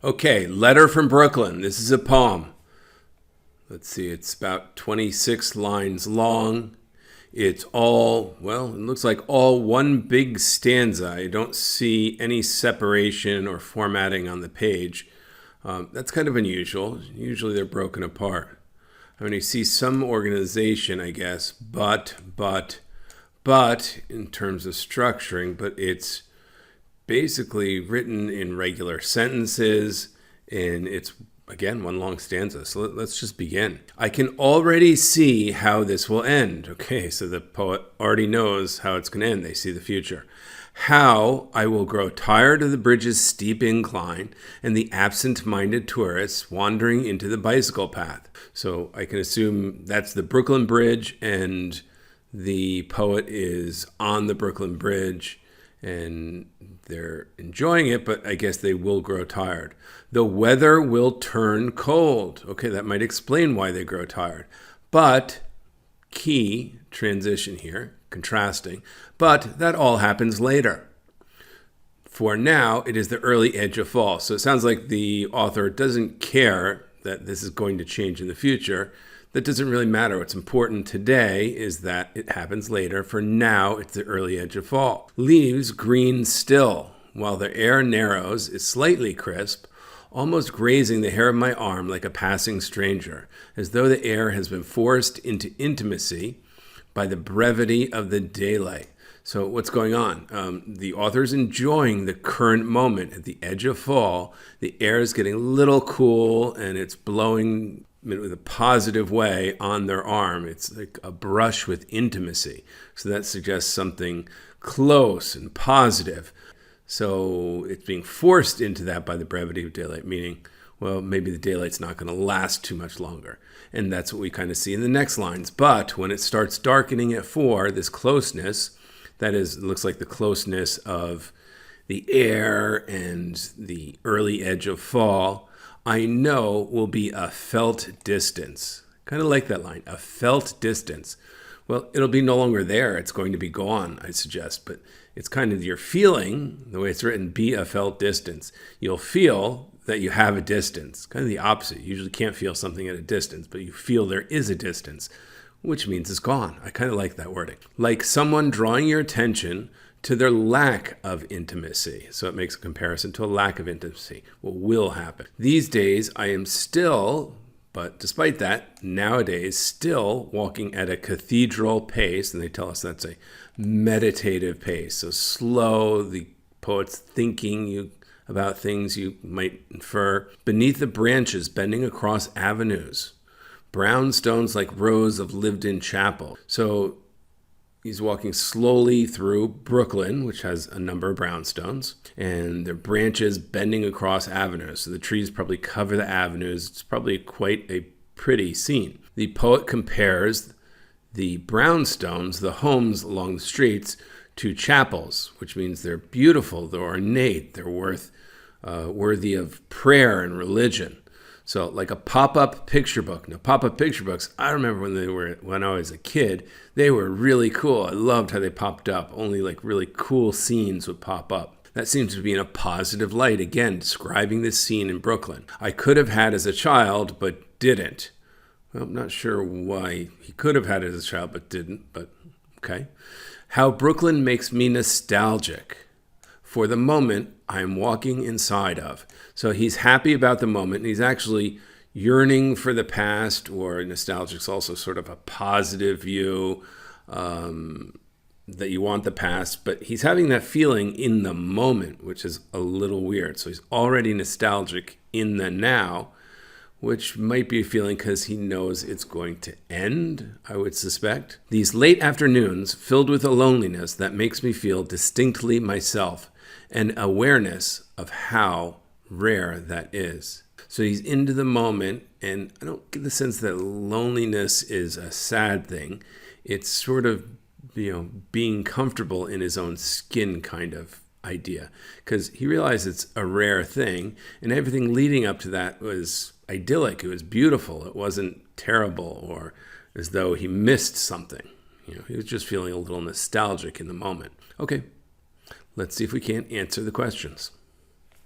Okay, letter from Brooklyn. This is a poem. Let's see, it's about 26 lines long. It's all, well, it looks like all one big stanza. I don't see any separation or formatting on the page. That's kind of unusual. Usually they're broken apart. I mean, you see some organization, I guess, but in terms of structuring, but it's basically written in regular sentences, and it's, again, one long stanza. So let's just begin. I can already see how this will end. Okay, so the poet already knows how it's going to end. They see the future. How I will grow tired of the bridge's steep incline and the absent-minded tourists wandering into the bicycle path. So I can assume that's the Brooklyn Bridge, and the poet is on the Brooklyn Bridge, and they're enjoying it, but I guess they will grow tired. The weather will turn cold. Okay, that might explain why they grow tired. But, key transition here, contrasting, but that all happens later. For now, it is the early edge of fall. So it sounds like the author doesn't care that this is going to change in the future. That doesn't really matter. What's important today is that it happens later. For now, it's the early edge of fall. Leaves green still, while the air narrows, is slightly crisp, almost grazing the hair of my arm like a passing stranger, as though the air has been forced into intimacy by the brevity of the daylight. So what's going on? The author's enjoying the current moment at the edge of fall. The air is getting a little cool, and it's blowing with a positive way on their arm. It's like a brush with intimacy. So that suggests something close and positive. So it's being forced into that by the brevity of daylight, meaning, well, maybe the daylight's not going to last too much longer. And that's what we kind of see in the next lines. But when it starts darkening at 4, this closeness, that is, it looks like the closeness of the air and the early edge of fall, I know will be a felt distance. Kind of like that line, a felt distance. Well, it'll be no longer there. It's going to be gone, I suggest. But it's kind of your feeling, the way it's written, be a felt distance. You'll feel that you have a distance. Kind of the opposite. You usually can't feel something at a distance, but you feel there is a distance, which means it's gone. I kind of like that wording. Like someone drawing your attention to their lack of intimacy. So it makes a comparison to a lack of intimacy. What will happen? These days, I am still, but despite that, nowadays, still walking at a cathedral pace, and they tell us that's a meditative pace. So slow, the poet's thinking about things you might infer. Beneath the branches, bending across avenues, brown stones like rows of lived-in chapel. So he's walking slowly through Brooklyn, which has a number of brownstones, and their branches bending across avenues. So the trees probably cover the avenues. It's probably quite a pretty scene. The poet compares the brownstones, the homes along the streets, to chapels, which means they're beautiful, they're ornate, they're worthy of prayer and religion. So like a pop-up picture book. Now, pop-up picture books, I remember when I was a kid, they were really cool. I loved how they popped up. Only like really cool scenes would pop up. That seems to be in a positive light, again, describing this scene in Brooklyn. I could have had as a child, but didn't. Well, I'm not sure why he could have had it as a child, but didn't, but okay. How Brooklyn makes me nostalgic for the moment I'm walking inside of. So he's happy about the moment, and he's actually yearning for the past, or nostalgic is also sort of a positive view that you want the past, but he's having that feeling in the moment, which is a little weird. So he's already nostalgic in the now, which might be a feeling because he knows it's going to end, I would suspect. These late afternoons filled with a loneliness that makes me feel distinctly myself, and awareness of how rare that is. So he's into the moment, and I don't get the sense that loneliness is a sad thing. It's sort of, being comfortable in his own skin kind of idea, because he realized it's a rare thing, and everything leading up to that was idyllic. It was beautiful. It wasn't terrible or as though he missed something. He was just feeling a little nostalgic in the moment. Okay, let's see if we can't answer the questions.